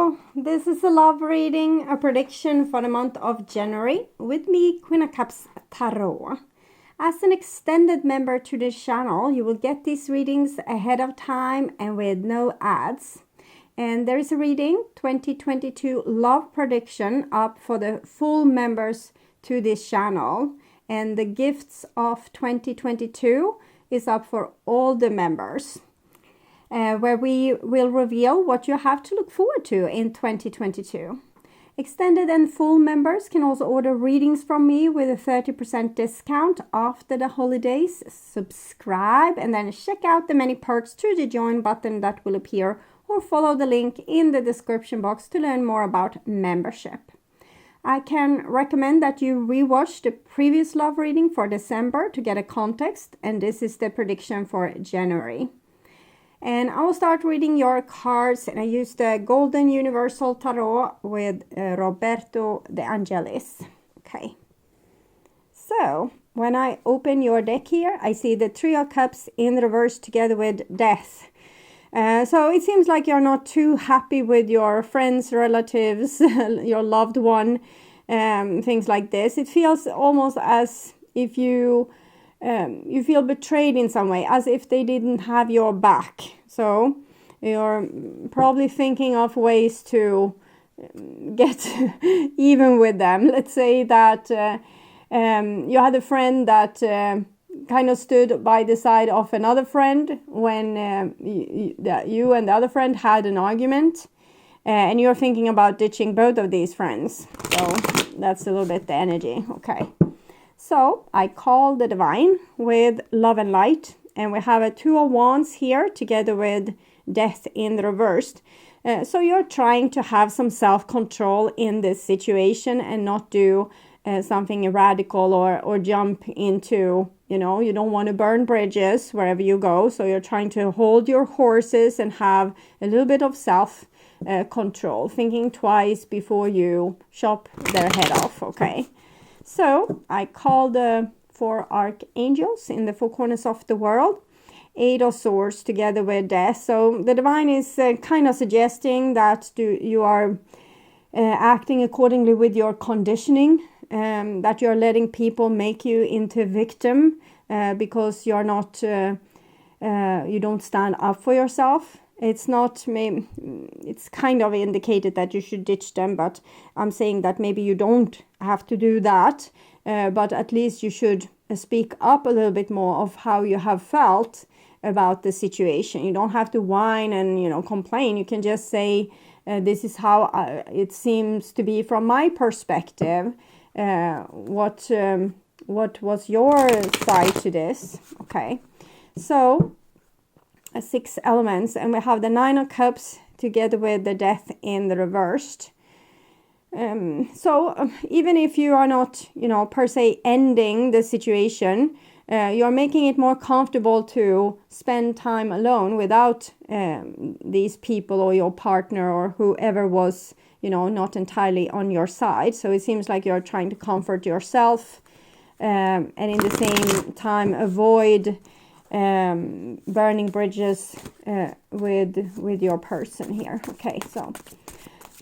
So, this is a love reading, a prediction for the month of January with me, Queen of Cups Tarot. As an extended member to this channel, you will get these readings ahead of time and with no ads. And there is a reading, 2022 love prediction, up for the full members to this channel. And the gifts of 2022 is up for all the members. Where we will reveal what you have to look forward to in 2022. Extended and full members can also order readings from me with a 30% discount after the holidays. Subscribe and then check out the many perks through the join button that will appear, or follow the link in the description box to learn more about membership. I can recommend that you rewatch the previous love reading for December to get a context, and this is the prediction for January. And I will start reading your cards, and I use the Golden Universal Tarot with Roberto De Angelis. Okay. So, when I open your deck here, I see the Three of Cups in reverse together with Death. So it seems like you're not too happy with your friends, relatives, your loved one, things like this. It feels almost as if you feel betrayed in some way, as if they didn't have your back. So you're probably thinking of ways to get even with them. Let's say that you had a friend that kind of stood by the side of another friend when you and the other friend had an argument, and you're thinking about ditching both of these friends. So that's a little bit the energy. Okay. So I call the divine with love and light, and we have a Two of Wands here together with Death in the reversed. So you're trying to have some self-control in this situation and not do something radical or jump into, you don't want to burn bridges wherever you go. So you're trying to hold your horses and have a little bit of self-control, thinking twice before you chop their head off. Okay. So I call the four archangels in the four corners of the world, Eight of Swords together with Death. So the divine is kind of suggesting that you are acting accordingly with your conditioning, that you're letting people make you into a victim because you're not, you don't stand up for yourself. It's kind of indicated that you should ditch them, but I'm saying that maybe you don't have to do that, but at least you should speak up a little bit more of how you have felt about the situation. You don't have to whine and, complain. You can just say, this is how it seems to be from my perspective. What was your side to this? Okay, so 6 elements, and we have the Nine of Cups together with the Death in the reversed. So even if you are not, per se ending the situation, you're making it more comfortable to spend time alone without these people or your partner or whoever was, not entirely on your side. So it seems like you're trying to comfort yourself and in the same time avoid burning bridges with your person here. Okay, so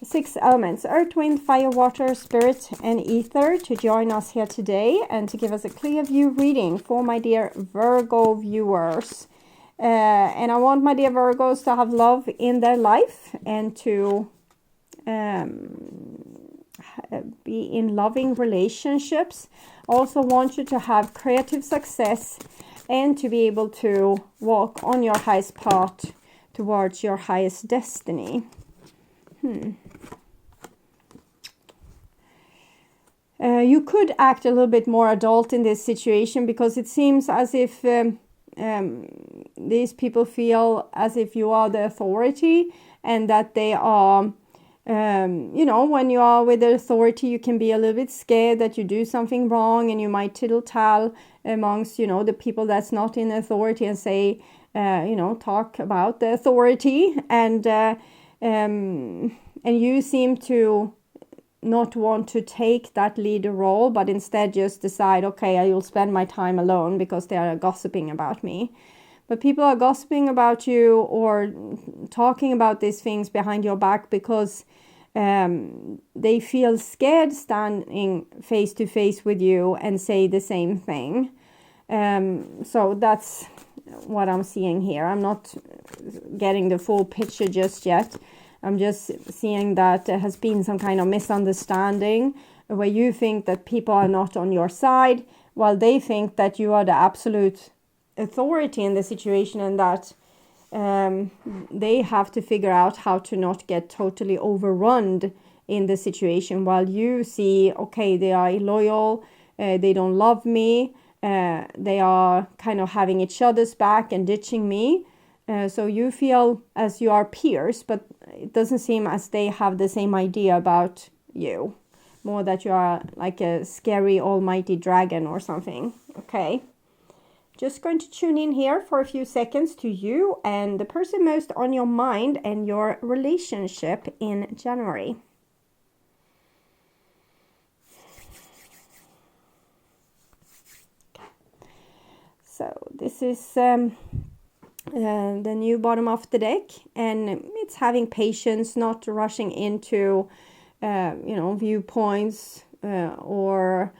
6 elements: earth, wind, fire, water, spirit, and ether to join us here today and to give us a clear view reading for my dear Virgo viewers. And I want my dear Virgos to have love in their life and to be in loving relationships. Also want you to have creative success and to be able to walk on your highest path towards your highest destiny. You could act a little bit more adult in this situation, because it seems as if these people feel as if you are the authority, and that they are, when you are with the authority, you can be a little bit scared that you do something wrong, and you might tittle-tale amongst, the people that's not in authority and say, talk about the authority, and you seem to not want to take that leader role, but instead just decide, okay, I will spend my time alone because they are gossiping about me. But people are gossiping about you or talking about these things behind your back because they feel scared standing face to face with you and say the same thing. So that's what I'm seeing here. I'm not getting the full picture just yet. I'm just seeing that there has been some kind of misunderstanding where you think that people are not on your side, while they think that you are the absolute authority in the situation, and that they have to figure out how to not get totally overrun in the situation, while you see, okay, they are illoyal, they don't love me, they are kind of having each other's back and ditching me. So you feel as you are peers, but it doesn't seem as they have the same idea about you. More that you are like a scary almighty dragon or something. Okay. Just going to tune in here for a few seconds to you and the person most on your mind and your relationship in January. So this is the new bottom of the deck, and it's having patience, not rushing into viewpoints or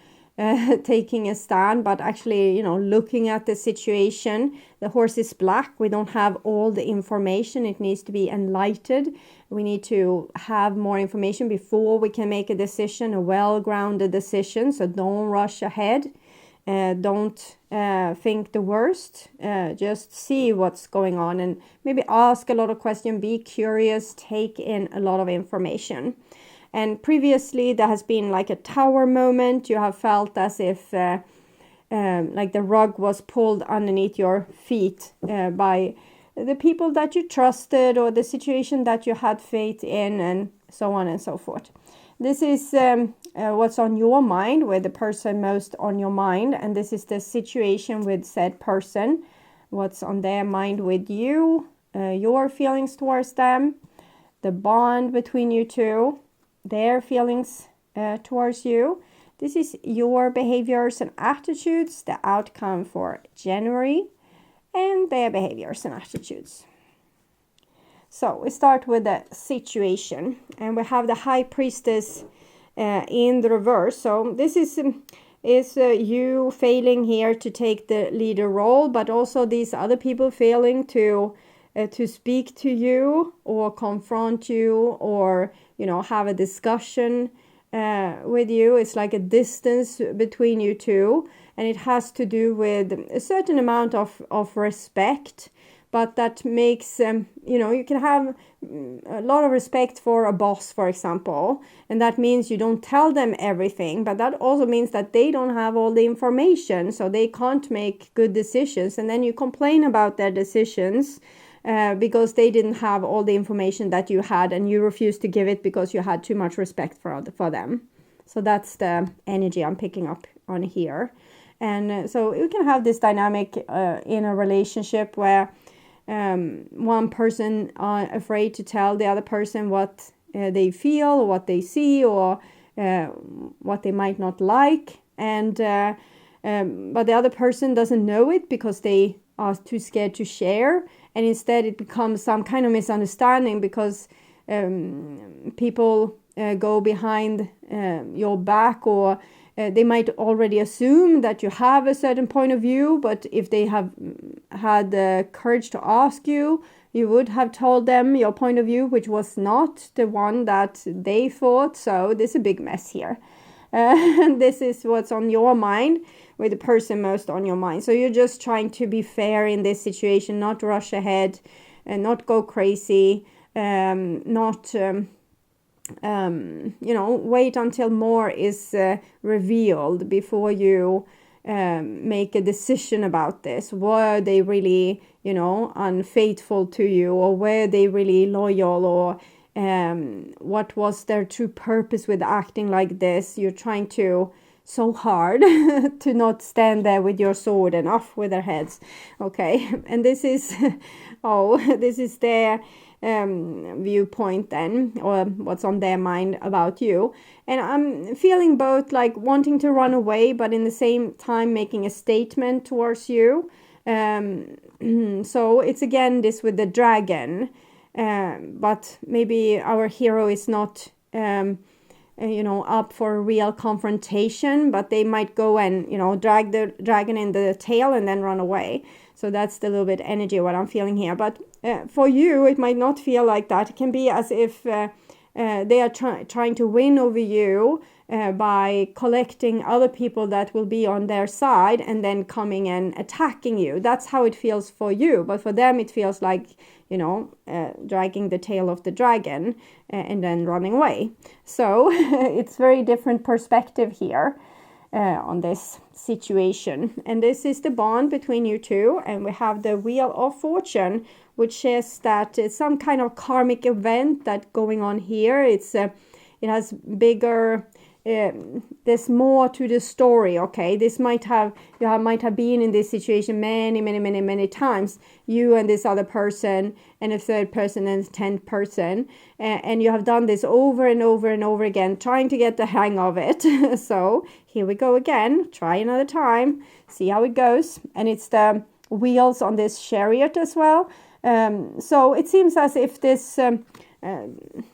taking a stand, but actually, looking at the situation. The horse is black. We don't have all the information. It needs to be enlightened. We need to have more information before we can make a decision, a well-grounded decision. So don't rush ahead. Don't think the worst. Just see what's going on and maybe ask a lot of questions. Be curious. Take in a lot of information. And previously there has been like a tower moment. You have felt as if like the rug was pulled underneath your feet by the people that you trusted or the situation that you had faith in, and so on and so forth. This is what's on your mind, with the person most on your mind. And this is the situation with said person, what's on their mind with you, your feelings towards them, the bond between you two, their feelings towards you. This is your behaviors and attitudes, the outcome for January, and their behaviors and attitudes. So we start with the situation, and we have the High Priestess in the reverse. So this is you failing here to take the leader role, but also these other people failing to speak to you or confront you or have a discussion with you. It's like a distance between you two, and it has to do with a certain amount of respect. But that makes, you can have a lot of respect for a boss, for example, and that means you don't tell them everything, but that also means that they don't have all the information, so they can't make good decisions, and then you complain about their decisions because they didn't have all the information that you had, and you refused to give it because you had too much respect for them. So that's the energy I'm picking up on here. And so you can have this dynamic in a relationship where one person are afraid to tell the other person what they feel or what they see or what they might not like, and but the other person doesn't know it because they are too scared to share, and instead it becomes some kind of misunderstanding because people go behind your back, or they might already assume that you have a certain point of view, but if they have had the courage to ask you, you would have told them your point of view, which was not the one that they thought. So this is a big mess here. And this is what's on your mind, with the person most on your mind. So you're just trying to be fair in this situation, not rush ahead and not go crazy, not... wait until more is revealed before you make a decision about this. Were they really, unfaithful to you, or were they really loyal, or what was their true purpose with acting like this? You're trying so hard to not stand there with your sword and off with their heads. Okay, and this is, this is their viewpoint then, or what's on their mind about you. And I'm feeling both like wanting to run away, but in the same time making a statement towards you. So it's again this with the dragon, but maybe our hero is not up for a real confrontation, but they might go and drag the dragon in the tail and then run away. So that's the little bit energy what I'm feeling here. But for you, it might not feel like that. It can be as if they are trying to win over you by collecting other people that will be on their side and then coming and attacking you. That's how it feels for you. But for them, it feels like, dragging the tail of the dragon and then running away. So it's very different perspective here on this situation. And this is the bond between you two. And we have the Wheel of Fortune, which is that it's some kind of karmic event that going on here. It has bigger, there's more to the story. Okay, you might have been in this situation many times, you and this other person and a third person and a 10th person, and you have done this over and over again, trying to get the hang of it. So here we go again, try another time, see how it goes. And it's the wheels on this chariot as well. So it seems as if this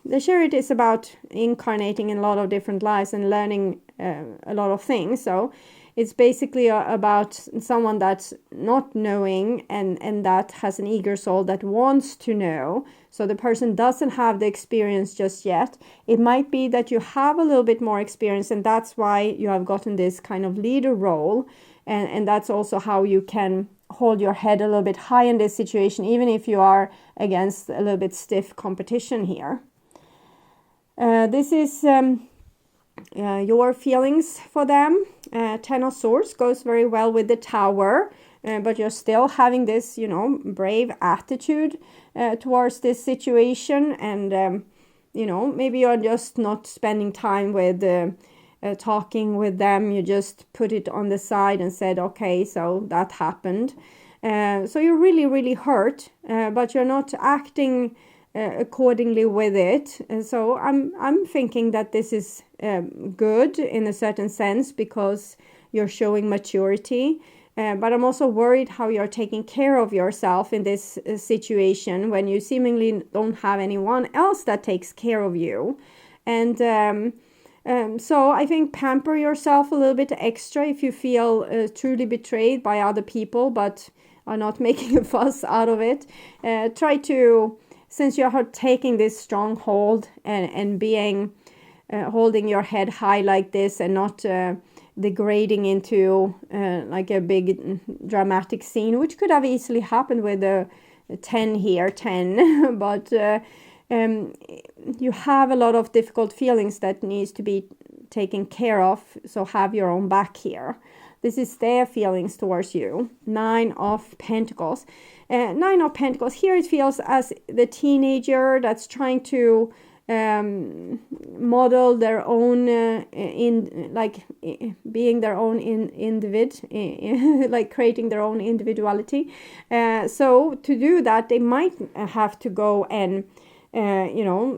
the chariot is about incarnating in a lot of different lives and learning a lot of things. So it's basically about someone that's not knowing and that has an eager soul that wants to know. So the person doesn't have the experience just yet. It might be that you have a little bit more experience, and that's why you have gotten this kind of leader role. And that's also how you can hold your head a little bit high in this situation, even if you are against a little bit stiff competition here. This is your feelings for them. 10 of Swords goes very well with the Tower, but you're still having this, brave attitude towards this situation. And, maybe you're just not spending time with talking with them. You just put it on the side and said, okay, so that happened. So you're really hurt, but you're not acting accordingly with it. And so I'm thinking that this is good in a certain sense because you're showing maturity. But I'm also worried how you're taking care of yourself in this situation when you seemingly don't have anyone else that takes care of you. And so I think pamper yourself a little bit extra if you feel truly betrayed by other people, but are not making a fuss out of it. Try to, since you are taking this stronghold and being holding your head high like this and not degrading into like a big dramatic scene, which could have easily happened with a 10 here, 10, but you have a lot of difficult feelings that needs to be taken care of, so have your own back here. This is their feelings towards you. 9 of Pentacles. 9 of Pentacles. Here it feels as the teenager that's trying to model their own being their own like creating their own individuality. So to do that, they might have to go and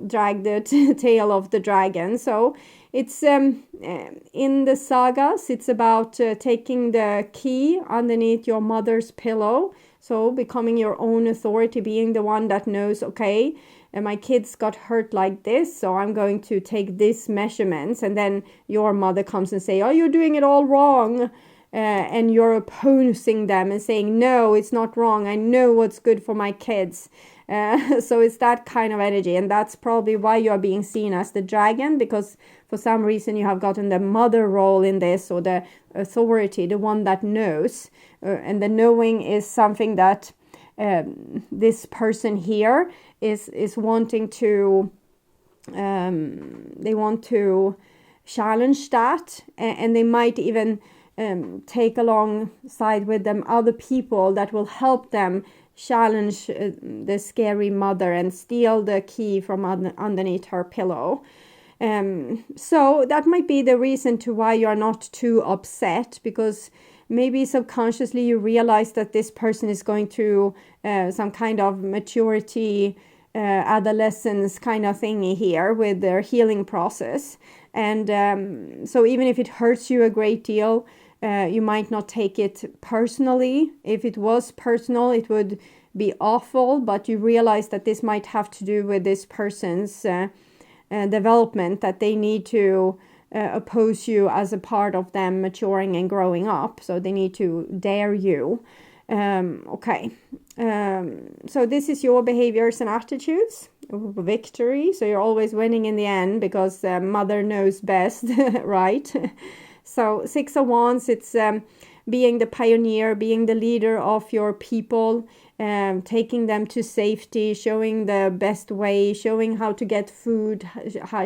drag the tail of the dragon. So it's in the sagas, it's about taking the key underneath your mother's pillow. So becoming your own authority, being the one that knows, okay, my kids got hurt like this, so I'm going to take this measurements. And then your mother comes and say, oh, you're doing it all wrong. And you're opposing them and saying, no, it's not wrong. I know what's good for my kids. So it's that kind of energy. And that's probably why you are being seen as the dragon, because for some reason you have gotten the mother role in this, or the authority, the one that knows. And the knowing is something that this person here is wanting to, they want to challenge that. And they might even take alongside with them other people that will help them challenge the scary mother and steal the key from underneath her pillow. So that might be the reason to why you are not too upset, because maybe subconsciously you realize that this person is going through some kind of maturity, adolescence kind of thingy here with their healing process. And so even if it hurts you a great deal, You might not take it personally. If it was personal, it would be awful, but you realize that this might have to do with this person's development, that they need to oppose you as a part of them maturing and growing up. So they need to dare you. Okay. So this is your behaviors and attitudes. Victory. So you're always winning in the end because mother knows best, right? So 6 of Wands, it's being the pioneer, being the leader of your people, taking them to safety, showing the best way, showing how to get food,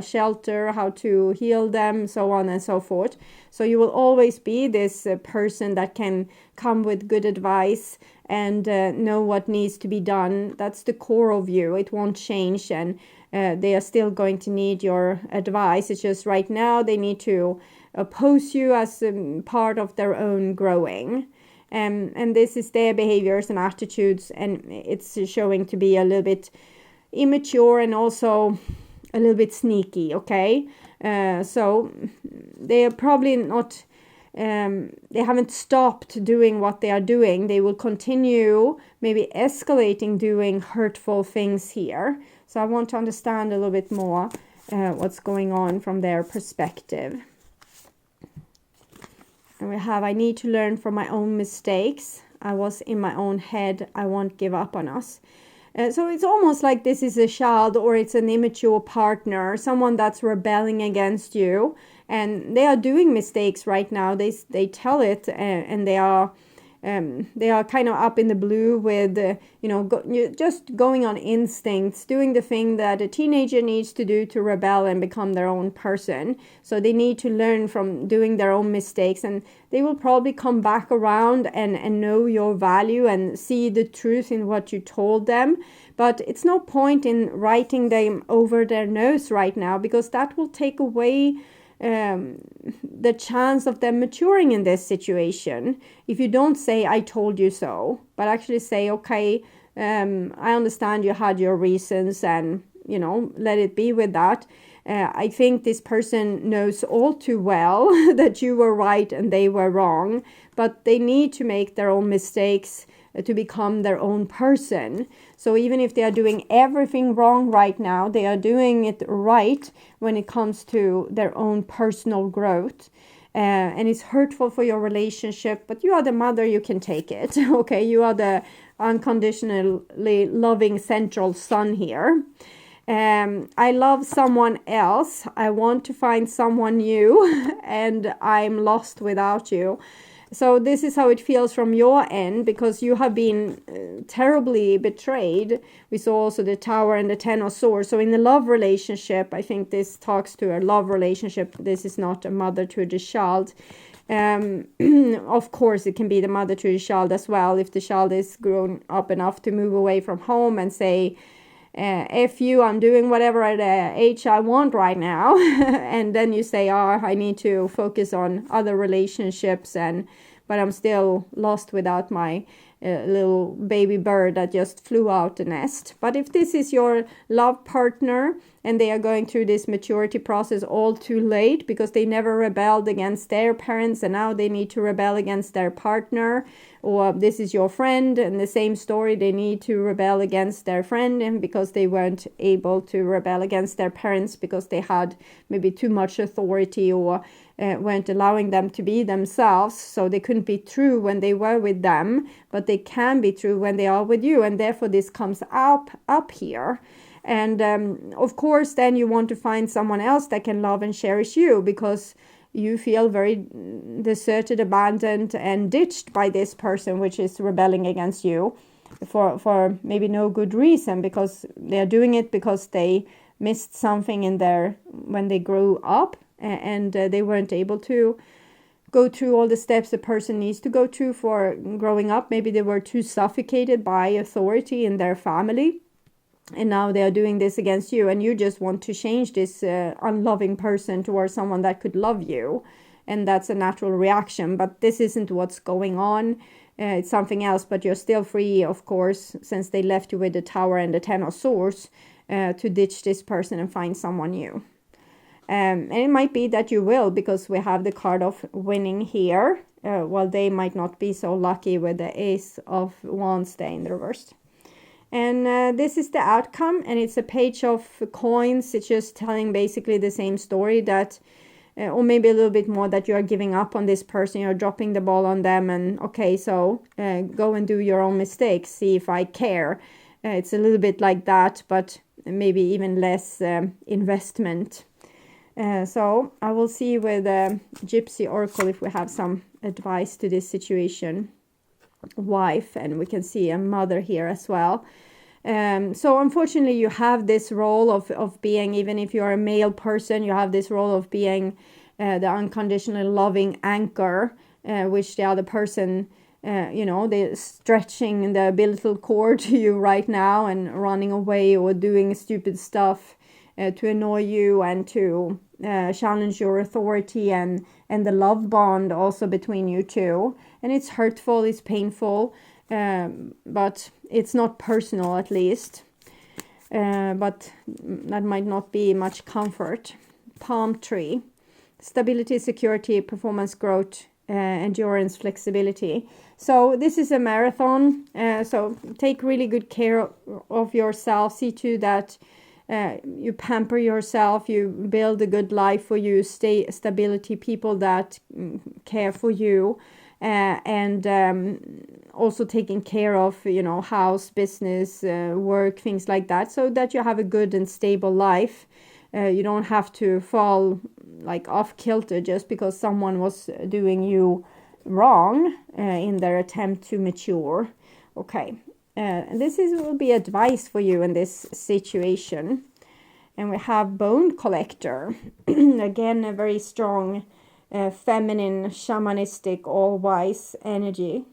shelter, how to heal them, so on and so forth. So you will always be this person that can come with good advice and know what needs to be done. That's the core of you. It won't change, and they are still going to need your advice. It's just right now they need to oppose you as part of their own growing. And this is their behaviors and attitudes, and it's showing to be a little bit immature and also a little bit sneaky, okay? So they are probably not, they haven't stopped doing what they are doing. They will continue maybe escalating doing hurtful things here. So I want to understand a little bit more what's going on from their perspective. And we have, I need to learn from my own mistakes. I was in my own head. I won't give up on us. So it's almost like this is a child, or it's an immature partner, someone that's rebelling against you. And they are doing mistakes right now. They tell it, and they are kind of up in the blue with, just going on instincts, doing the thing that a teenager needs to do to rebel and become their own person. So they need to learn from doing their own mistakes, and they will probably come back around and know your value and see the truth in what you told them. But it's no point in writing them over their nose right now, because that will take away the chance of them maturing in this situation. If you don't say I told you so, but actually say, okay, I understand you had your reasons, and let it be with that. I think this person knows all too well that you were right and they were wrong, but they need to make their own mistakes to become their own person. So even if they are doing everything wrong right now, they are doing it right when it comes to their own personal growth. And it's hurtful for your relationship, but you are the mother, you can take it. Okay, you are the unconditionally loving central sun here. I love someone else. I want to find someone new, and I'm lost without you. So this is how it feels from your end, because you have been terribly betrayed. We saw also the Tower and the Ten of Swords. So in the love relationship, I think this talks to a love relationship. This is not a mother to the child. Of course, it can be the mother to the child as well, if the child is grown up enough to move away from home and say, F you, I'm doing whatever age I want right now. And then you say, I need to focus on other relationships, but I'm still lost without my little baby bird that just flew out the nest. But if this is your love partner and they are going through this maturity process all too late because they never rebelled against their parents and now they need to rebel against their partner, or this is your friend and the same story, they need to rebel against their friend, and because they weren't able to rebel against their parents because they had maybe too much authority, or weren't allowing them to be themselves, so they couldn't be true when they were with them, but they can be true when they are with you, and therefore this comes up here. And of course then you want to find someone else that can love and cherish you, because you feel very deserted, abandoned, and ditched by this person, which is rebelling against you for maybe no good reason, because they are doing it because they missed something when they grew up, and they weren't able to go through all the steps a person needs to go through for growing up. Maybe they were too suffocated by authority in their family, and now they are doing this against you, and you just want to change this unloving person towards someone that could love you, and that's a natural reaction. But this isn't what's going on. It's something else, but you're still free, of course, since they left you with the Tower and the Ten of Swords, to ditch this person and find someone new. And it might be that you will, because we have the card of winning here. while they might not be so lucky with the Ace of Wands there in the reverse. And this is the outcome, and it's a page of coins. It's just telling basically the same story, that or maybe a little bit more, that you are giving up on this person, you're dropping the ball on them, and okay, so go and do your own mistakes, see if I care. It's a little bit like that, but maybe even less investment. So I will see with Gypsy Oracle if we have some advice to this situation. Wife, and we can see a mother here as well. So unfortunately you have this role of being, even if you're a male person, you have this role of being the unconditionally loving anchor, which the other person, they're stretching the umbilical cord to you right now and running away or doing stupid stuff to annoy you and to challenge your authority and the love bond also between you two. And it's hurtful, it's painful, but it's not personal, at least. But that might not be much comfort. Palm tree. Stability, security, performance, growth, endurance, flexibility. So this is a marathon. So take really good care of yourself. See to that you pamper yourself, you build a good life for you, stability, people that care for you, and also taking care of, house, business, work, things like that, so that you have a good and stable life. You don't have to fall like off kilter just because someone was doing you wrong in their attempt to mature. Okay. This will be advice for you in this situation. And we have Bone Collector. Again, a very strong feminine, shamanistic, all-wise energy.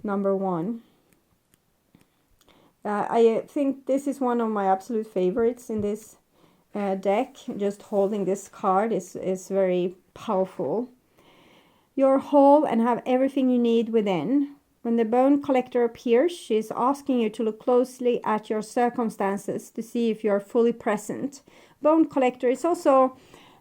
Number 1. I think this is one of my absolute favorites in this deck. Just holding this card is very powerful. You're whole and have everything you need within. When the Bone Collector appears, she is asking you to look closely at your circumstances to see if you're fully present. Bone Collector is also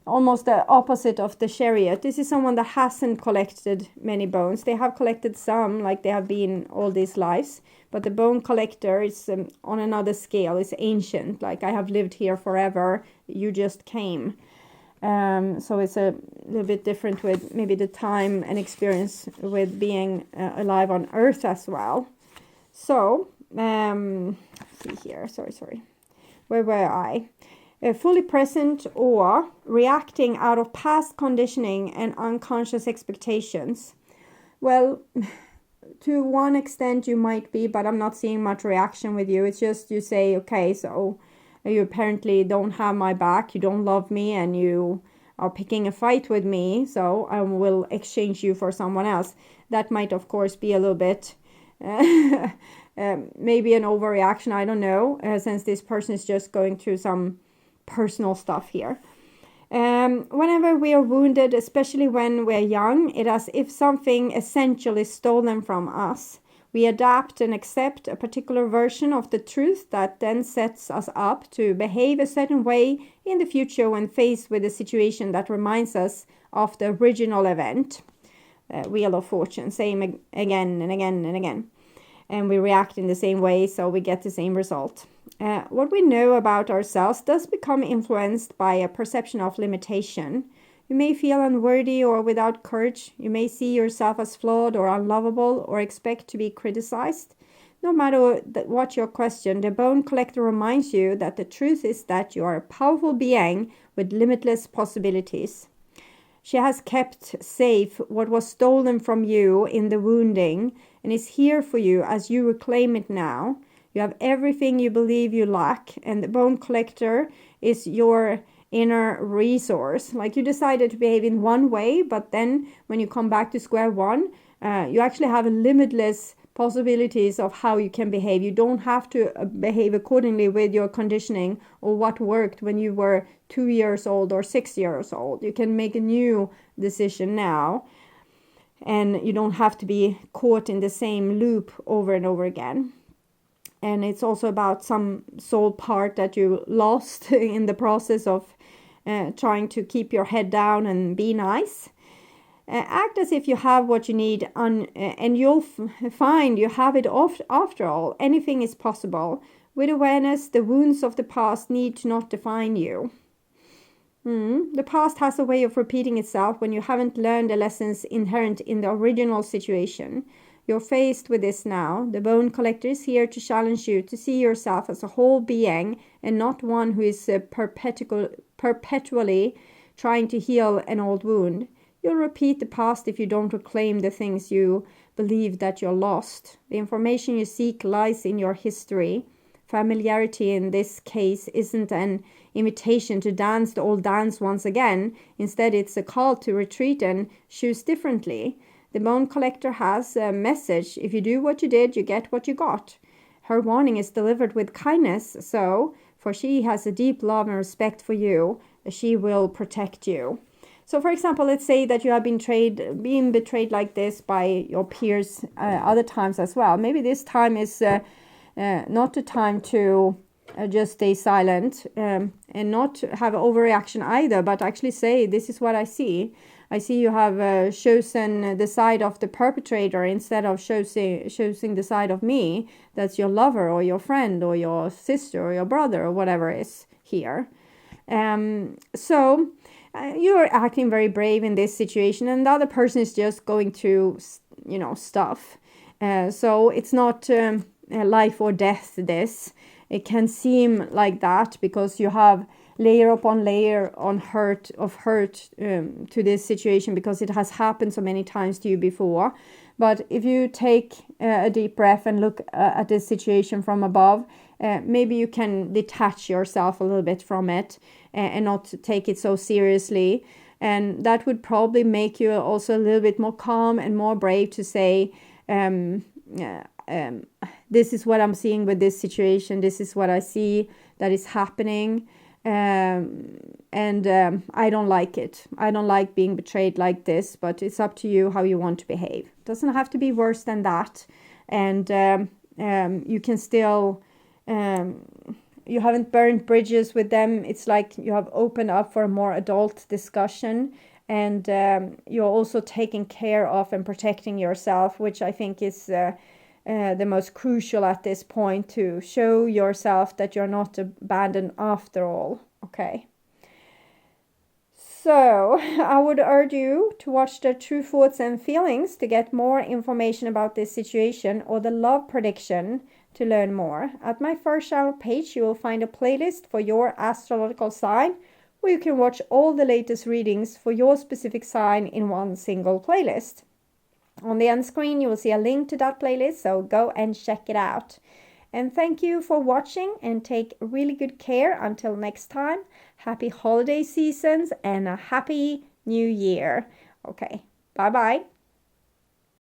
almost the opposite of the Chariot. This is someone that hasn't collected many bones. They have collected some, like they have been all these lives. But the Bone Collector is on another scale. It's ancient, like I have lived here forever. You just came. So it's a little bit different with maybe the time and experience with being alive on Earth as well. So, see here, sorry. Where were I? Fully present or reacting out of past conditioning and unconscious expectations. Well, to one extent you might be, but I'm not seeing much reaction with you. It's just you say, okay, so you apparently don't have my back, you don't love me, and you are picking a fight with me, so I will exchange you for someone else. That might, of course, be a little bit maybe an overreaction, I don't know, since this person is just going through some personal stuff here. Whenever we are wounded, especially when we're young, it is as if something essential is stolen from us. We adapt and accept a particular version of the truth that then sets us up to behave a certain way in the future when faced with a situation that reminds us of the original event. Wheel of Fortune, same again and again and again. And we react in the same way, so we get the same result. What we know about ourselves does become influenced by a perception of limitation. You may feel unworthy or without courage. You may see yourself as flawed or unlovable or expect to be criticized. No matter what your question, the Bone Collector reminds you that the truth is that you are a powerful being with limitless possibilities. She has kept safe what was stolen from you in the wounding and is here for you as you reclaim it now. You have everything you believe you lack, and the Bone Collector is your inner resource. Like you decided to behave in one way, but then when you come back to square one, you actually have limitless possibilities of how you can behave. You don't have to behave accordingly with your conditioning or what worked when you were 2 years old or 6 years old. You can make a new decision now, and you don't have to be caught in the same loop over and over again. And it's also about some soul part that you lost in the process of trying to keep your head down and be nice. Act as if you have what you need, and you'll find you have it after all. Anything is possible. With awareness, the wounds of the past need to not define you. The past has a way of repeating itself when you haven't learned the lessons inherent in the original situation. You're faced with this now. The bone collector is here to challenge you to see yourself as a whole being and not one who is perpetually trying to heal an old wound. You'll repeat the past if you don't reclaim the things you believe that you're lost. The information you seek lies in your history. Familiarity in this case isn't an invitation to dance the old dance once again. Instead, it's a call to retreat and choose differently. The bone collector has a message. If you do what you did, you get what you got. Her warning is delivered with kindness, for she has a deep love and respect for you. She will protect you. So, for example, let's say that you have been betrayed like this by your peers other times as well. Maybe this time is not the time to just stay silent and not have overreaction either, but actually say, this is what I see. I see you have chosen the side of the perpetrator instead of choosing the side of me. That's your lover or your friend or your sister or your brother or whatever is here. You are acting very brave in this situation, and the other person is just going through, stuff. So it's not life or death, this. It can seem like that because you have layer upon layer of hurt to this situation because it has happened so many times to you before. But if you take a deep breath and look at this situation from above, maybe you can detach yourself a little bit from it and not take it so seriously. And that would probably make you also a little bit more calm and more brave to say, this is what I'm seeing with this situation. This is what I see that is happening. And I don't like it. I don't like being betrayed like this, but it's up to you how you want to behave. It doesn't have to be worse than that. And you can still, you haven't burned bridges with them. It's like you have opened up for a more adult discussion, and you're also taking care of and protecting yourself, which I think is the most crucial at this point, to show yourself that you're not abandoned after all. Okay. So I would urge you to watch the True Thoughts and Feelings to get more information about this situation, or the Love Prediction to learn more. At my first channel page, you will find a playlist for your astrological sign, where you can watch all the latest readings for your specific sign in one single playlist. On the end screen, you will see a link to that playlist, so go and check it out. And thank you for watching, and take really good care until next time. Happy holiday seasons and a happy new year. Okay, bye-bye.